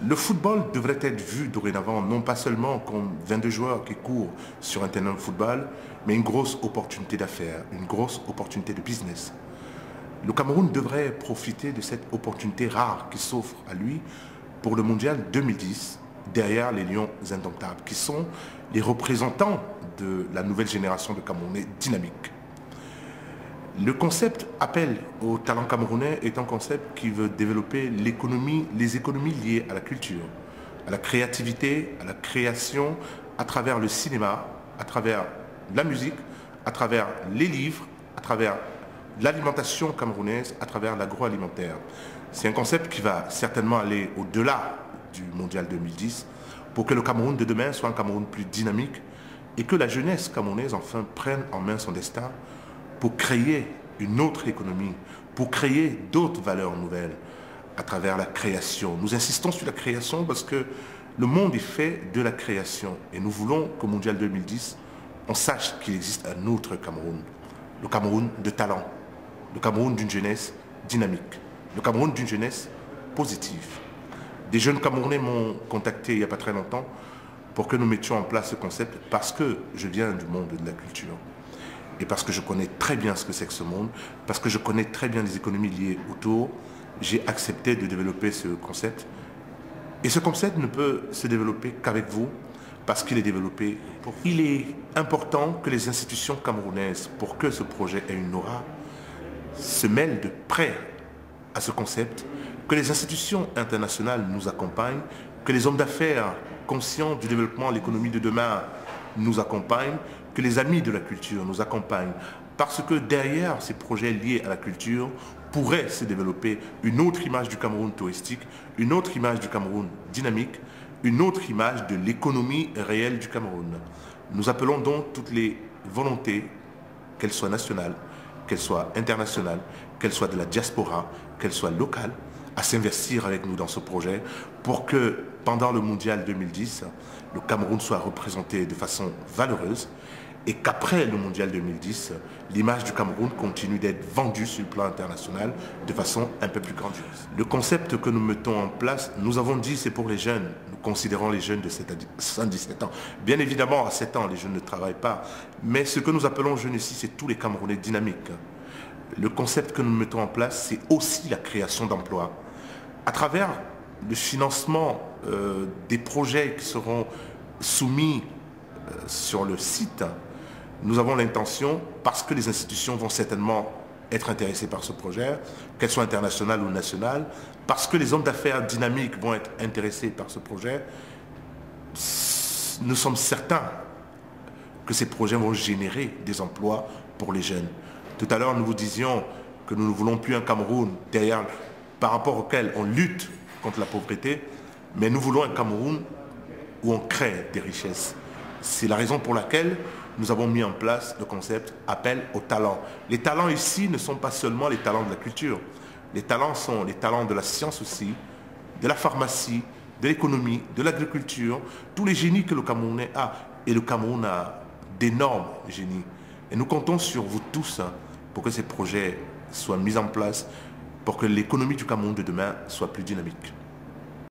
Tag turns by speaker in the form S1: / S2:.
S1: Le football devrait être vu dorénavant, non pas seulement comme 22 joueurs qui courent sur un terrain de football, mais une grosse opportunité d'affaires, une grosse opportunité de business. Le Cameroun devrait profiter de cette opportunité rare qui s'offre à lui pour le mondial 2010, derrière les Lions indomptables, qui sont les représentants de la nouvelle génération de Camerounais dynamiques. Le concept appel au talent camerounais est un concept qui veut développer les économies liées à la culture, à la créativité, à la création, à travers le cinéma, à travers la musique, à travers les livres, à travers l'alimentation camerounaise, à travers l'agroalimentaire. C'est un concept qui va certainement aller au-delà du mondial 2010 pour que le Cameroun de demain soit un Cameroun plus dynamique et que la jeunesse camerounaise enfin prenne en main son destin pour créer une autre économie, pour créer d'autres valeurs nouvelles à travers la création. Nous insistons sur la création parce que le monde est fait de la création et nous voulons qu'au Mondial 2010, on sache qu'il existe un autre Cameroun, le Cameroun de talent, le Cameroun d'une jeunesse dynamique, le Cameroun d'une jeunesse positive. Des jeunes Camerounais m'ont contacté il n'y a pas très longtemps pour que nous mettions en place ce concept parce que je viens du monde de la culture. Et parce que je connais très bien ce que c'est que ce monde, parce que je connais très bien les économies liées autour, j'ai accepté de développer ce concept. Et ce concept ne peut se développer qu'avec vous, parce qu'il est développé pour vous. Il est important que les institutions camerounaises, pour que ce projet ait une aura, se mêlent de près à ce concept, que les institutions internationales nous accompagnent, que les hommes d'affaires conscients du développement de l'économie de demain nous accompagnent, que les amis de la culture nous accompagnent, parce que derrière ces projets liés à la culture pourrait se développer une autre image du Cameroun touristique, une autre image du Cameroun dynamique, une autre image de l'économie réelle du Cameroun. Nous appelons donc toutes les volontés, qu'elles soient nationales, qu'elles soient internationales, qu'elles soient de la diaspora, qu'elles soient locales, à s'investir avec nous dans ce projet pour que pendant le Mondial 2010, le Cameroun soit représenté de façon valeureuse et qu'après le Mondial 2010, l'image du Cameroun continue d'être vendue sur le plan international de façon un peu plus grandiose. Le concept que nous mettons en place, nous avons dit c'est pour les jeunes. Nous considérons les jeunes de 7 à 77 ans. Bien évidemment, à 7 ans, les jeunes ne travaillent pas. Mais ce que nous appelons jeunes ici, c'est tous les Camerounais dynamiques. Le concept que nous mettons en place, c'est aussi la création d'emplois. À travers le financement des projets qui seront soumis sur le site, nous avons l'intention, parce que les institutions vont certainement être intéressées par ce projet, qu'elles soient internationales ou nationales, parce que les hommes d'affaires dynamiques vont être intéressés par ce projet, nous sommes certains que ces projets vont générer des emplois pour les jeunes. Tout à l'heure, nous vous disions que nous ne voulons plus un Cameroun par rapport auquel on lutte contre la pauvreté, mais nous voulons un Cameroun où on crée des richesses. C'est la raison pour laquelle nous avons mis en place le concept appel au talent. Les talents ici ne sont pas seulement les talents de la culture. Les talents sont les talents de la science aussi, de la pharmacie, de l'économie, de l'agriculture, tous les génies que le Camerounais a. Et le Cameroun a d'énormes génies. Et nous comptons sur vous tous pour que ces projets soient mis en place, pour que l'économie du Cameroun de demain soit plus dynamique.